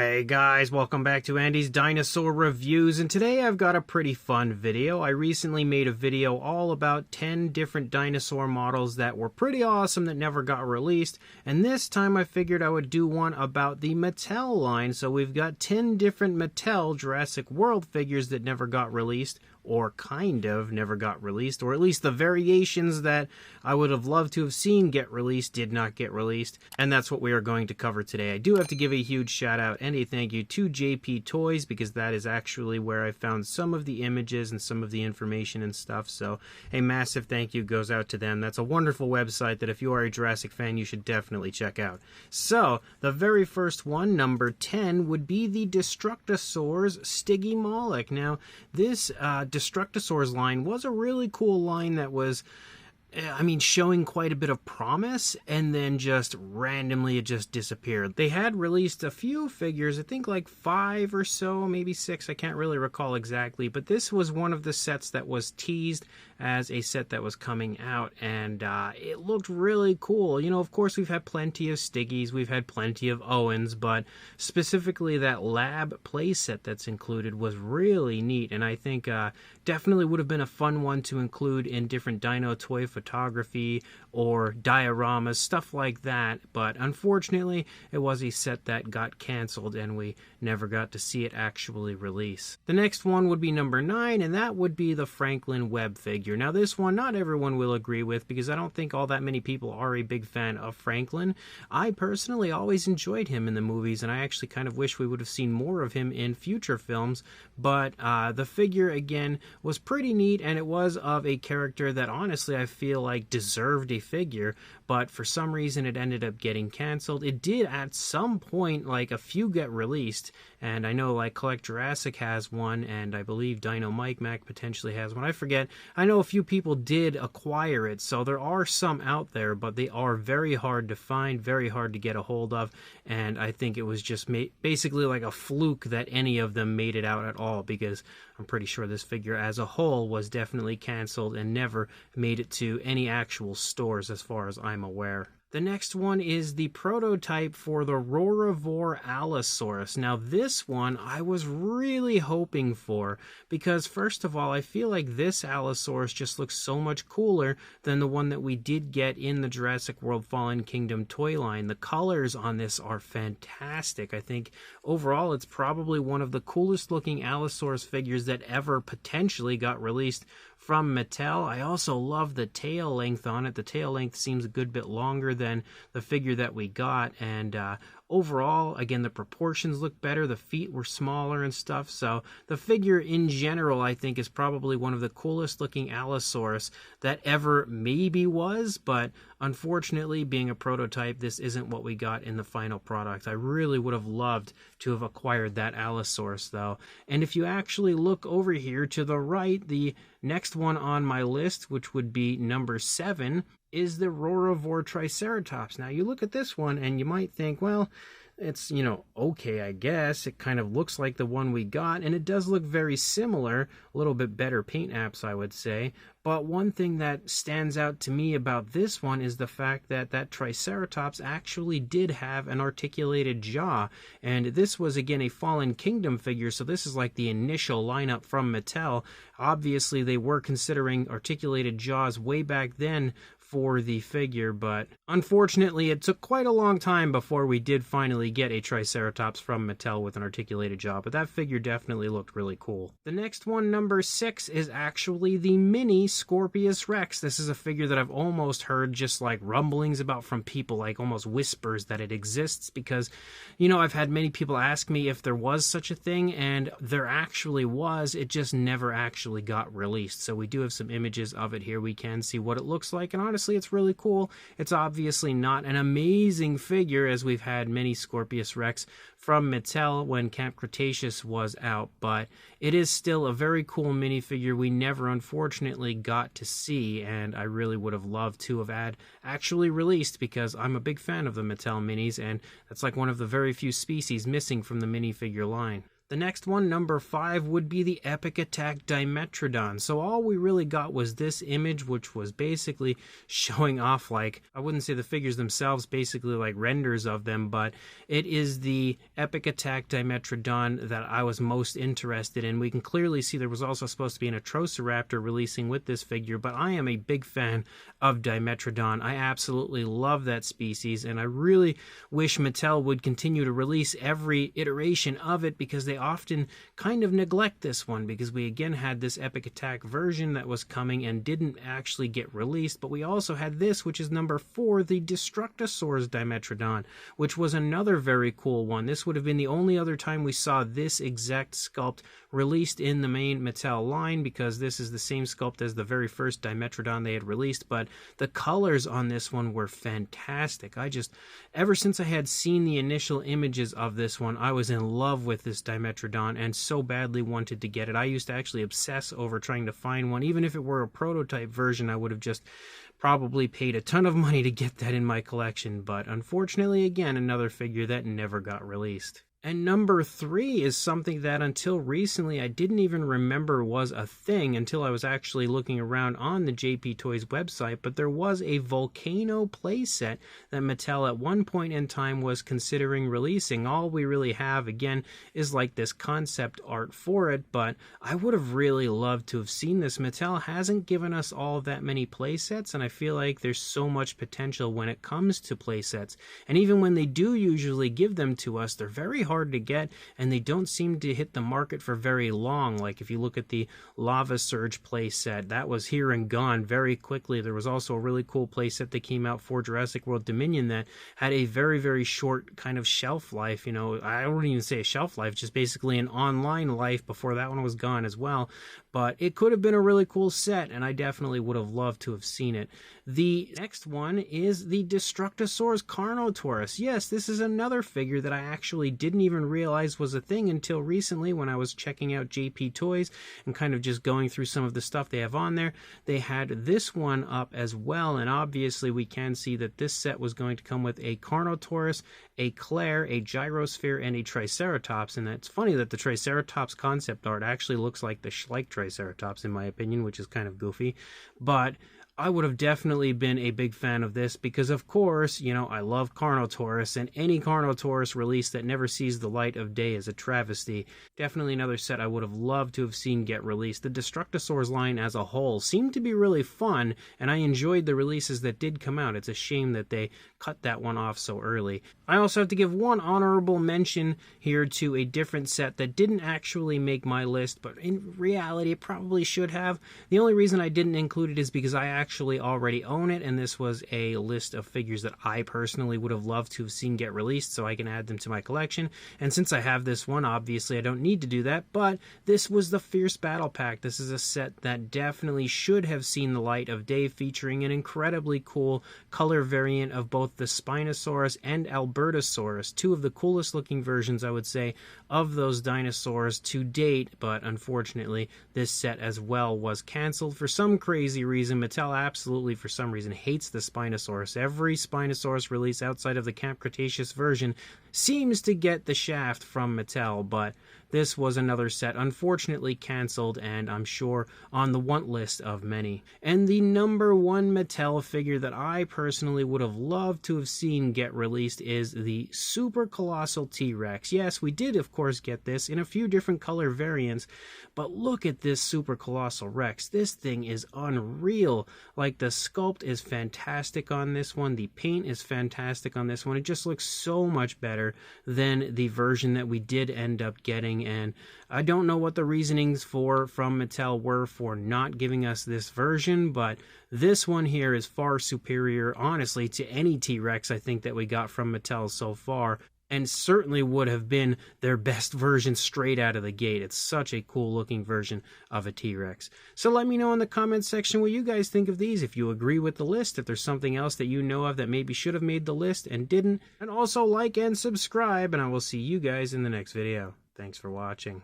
Hey guys, welcome back to Andy's Dinosaur Reviews, and today I've got a pretty fun video. I recently made a video all about 10 different dinosaur models that were pretty awesome that never got released, and this time I figured I would do one about the Mattel line. So we've got 10 different Mattel Jurassic World figures that never got released, or kind of never got released, or at least the variations that I would have loved to have seen get released did not get released, and that's what we are going to cover today. I do have to give a huge shout out and a thank you to JP Toys, because that is actually where I found some of the images and some of the information and stuff, so a massive thank you goes out to them. That's a wonderful website that if you are a Jurassic fan, you should definitely check out. So, the very first one, number 10, would be the Destructosaurus Stiggy Moloch. Now, this Destructosaurus line was a really cool line that was, showing quite a bit of promise, and then just randomly it just disappeared. They had released a few figures, I think like 5 or so, maybe 6, I can't really recall exactly, but this was one of the sets that was teased as a set that was coming out, and it looked really cool. You know, of course we've had plenty of Stiggies, we've had plenty of Owens, but specifically that lab playset that's included was really neat, and I think definitely would have been a fun one to include in different dino toy photography or dioramas, stuff like that. But unfortunately, it was a set that got canceled and we never got to see it actually release. The next one would be number 9, and that would be the Franklin Webb figure. Now this one, not everyone will agree with, because I don't think all that many people are a big fan of Franklin. I personally always enjoyed him in the movies, and I actually kind of wish we would have seen more of him in future films, but the figure, again, was pretty neat, and it was of a character that honestly I feel like deserved a figure, but for some reason it ended up getting canceled. It did at some point, like a few get released, and I know like Collect Jurassic has one, and I believe Dino Mike Mac potentially has one. I forget. I know a few people did acquire it, so there are some out there, but they are very hard to find, very hard to get a hold of, and I think it was just basically like a fluke that any of them made it out at all, because I'm pretty sure this figure as a whole was definitely canceled and never made it to any actual stores as far as I'm aware. The next one is the prototype for the Rivore Allosaurus. Now this one I was really hoping for, because first of all, I feel like this Allosaurus just looks so much cooler than the one that we did get in the Jurassic World Fallen Kingdom toy line. The colors on this are fantastic. I think overall it's probably one of the coolest looking Allosaurus figures that ever potentially got released from Mattel. I also love the tail length on it. The tail length seems a good bit longer than the figure that we got, and overall, again, the proportions look better, the feet were smaller and stuff, so the figure in general I think is probably one of the coolest looking Allosaurus that ever maybe was, but unfortunately, being a prototype, this isn't what we got in the final product. I really would have loved to have acquired that Allosaurus though. And if you actually look over here to the right, the next one on my list, which would be number 7, is the Rivore Triceratops. Now you look at this one and you might think, well, it's, okay, I guess. It kind of looks like the one we got, and it does look very similar, a little bit better paint apps, I would say. But one thing that stands out to me about this one is the fact that that Triceratops actually did have an articulated jaw, and this was, again, a Fallen Kingdom figure, so this is like the initial lineup from Mattel. Obviously, they were considering articulated jaws way back then for the figure, but unfortunately it took quite a long time before we did finally get a Triceratops from Mattel with an articulated jaw, but that figure definitely looked really cool. The next one, number 6, is actually the mini Scorpios Rex. This is a figure that I've almost heard just like rumblings about from people, like almost whispers that it exists, because I've had many people ask me if there was such a thing, and there actually was. It just never actually got released, so we do have some images of it here. We can see what it looks like, and honestly it's really cool. It's obviously not an amazing figure, as we've had many Scorpios Rex from Mattel when Camp Cretaceous was out, but it is still a very cool minifigure we never unfortunately got to see, and I really would have loved to have had actually released, because I'm a big fan of the Mattel minis, and that's like one of the very few species missing from the minifigure line. The The next one, number 5, would be the Epic Attack Dimetrodon. So all we really got was this image, which was basically showing off, like, I wouldn't say the figures themselves, basically like renders of them, but it is the Epic Attack Dimetrodon that I was most interested in. We can clearly see there was also supposed to be an Atrociraptor releasing with this figure, but I am a big fan of Dimetrodon. I absolutely love that species, and I really wish Mattel would continue to release every iteration of it, because they often kind of neglect this one, because we again had this Epic Attack version that was coming and didn't actually get released, but we also had this, which is number 4, the Destructosaurus Dimetrodon, which was another very cool one. This would have been the only other time we saw this exact sculpt released in the main Mattel line, because this is the same sculpt as the very first Dimetrodon they had released, but the colors on this one were fantastic. Ever since I had seen the initial images of this one, I was in love with this Dimetrodon and so badly wanted to get it. I used to actually obsess over trying to find one. Even if it were a prototype version, I would have just probably paid a ton of money to get that in my collection, but unfortunately, again, another figure that never got released. And number 3 is something that until recently I didn't even remember was a thing until I was actually looking around on the JP Toys website, but there was a Volcano playset that Mattel at one point in time was considering releasing. All we really have, again, is like this concept art for it, but I would have really loved to have seen this. Mattel hasn't given us all that many playsets, and I feel like there's so much potential when it comes to playsets. And even when they do usually give them to us, they're very hard to get, and they don't seem to hit the market for very long. Like if you look at the Lava Surge playset, that was here and gone very quickly. There was also a really cool playset that came out for Jurassic World Dominion that had a very, very short kind of shelf life. You know, I wouldn't even say a shelf life, just basically an online life before that one was gone as well. But it could have been a really cool set, and I definitely would have loved to have seen it. The next one is the Destructosaurus Carnotaurus. Yes, this is another figure that I actually didn't even realize was a thing until recently when I was checking out JP Toys and kind of just going through some of the stuff they have on there. They had this one up as well, and obviously we can see that this set was going to come with a Carnotaurus, a Claire, a Gyrosphere, and a Triceratops. And it's funny that the Triceratops concept art actually looks like the Schleich Triceratops in my opinion, which is kind of goofy, but I would have definitely been a big fan of this because, of course, you know, I love Carnotaurus, and any Carnotaurus release that never sees the light of day is a travesty. Definitely another set I would have loved to have seen get released. The Destructosaurus line as a whole seemed to be really fun, and I enjoyed the releases that did come out. It's a shame that they cut that one off so early. I also have to give one honorable mention here to a different set that didn't actually make my list, but in reality it probably should have. The only reason I didn't include it is because I actually already own it, and this was a list of figures that I personally would have loved to have seen get released so I can add them to my collection. And since I have this one, obviously I don't need to do that, but this was the Fierce Battle Pack. This is a set that definitely should have seen the light of day, featuring an incredibly cool color variant of both the Spinosaurus and Albertosaurus, two of the coolest looking versions, I would say, of those dinosaurs to date. But unfortunately this set as well was canceled for some crazy reason. Mattel absolutely for some reason hates the Spinosaurus. Every Spinosaurus release outside of the Camp Cretaceous version seems to get the shaft from Mattel, but this was another set unfortunately canceled, and I'm sure on the want list of many. And the number one Mattel figure that I personally would have loved to have seen get released is the Super Colossal T-Rex. Yes, we did of course get this in a few different color variants, but look at this Super Colossal Rex. This thing is unreal. Like, the sculpt is fantastic on this one, the paint is fantastic on this one. It just looks so much better than the version that we did end up getting, and I don't know what the reasonings from Mattel were for not giving us this version, but this one here is far superior, honestly, to any T-Rex I think that we got from Mattel so far, and certainly would have been their best version straight out of the gate. It's such a cool looking version of a T-Rex. So let me know in the comments section what you guys think of these, if you agree with the list, if there's something else that you know of that maybe should have made the list and didn't, and also like and subscribe, and I will see you guys in the next video. Thanks for watching.